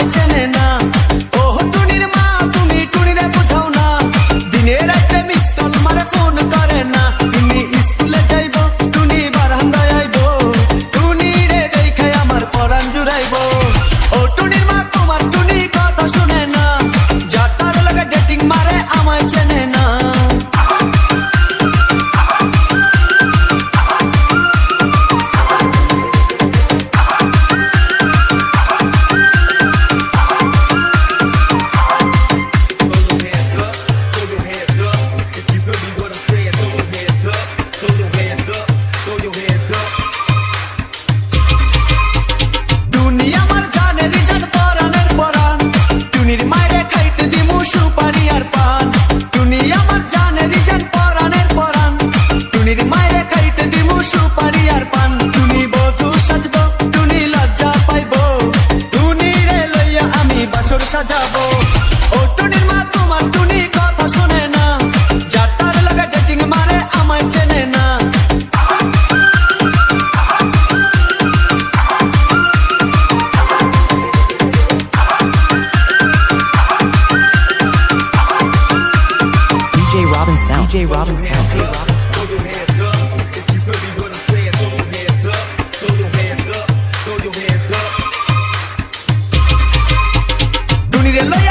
আমায় চেনে না। ও টুনির মা তুমি টুনিরে বুঝাও না, দিনে রাতে মিস কল মারে ফোন করে না। তুমি স্কুলে যাইব টুনি বারান্দায় আইব, টুনিরে দেখে আমার পরাণ জুড়াইব। ও টুনির মা তোমার টুনি কথা শুনে না, যাটার লাগে ডেটিং মারে আমায় চেনে না। সাজাবো ও টুনির মা তোমার টুনি কথা শুনে না, যাটার লাগা ডেটিং মারে আমায় চেনে না। DJ Robin Sound. DJ Robin Sound. টুনিরে লইয়া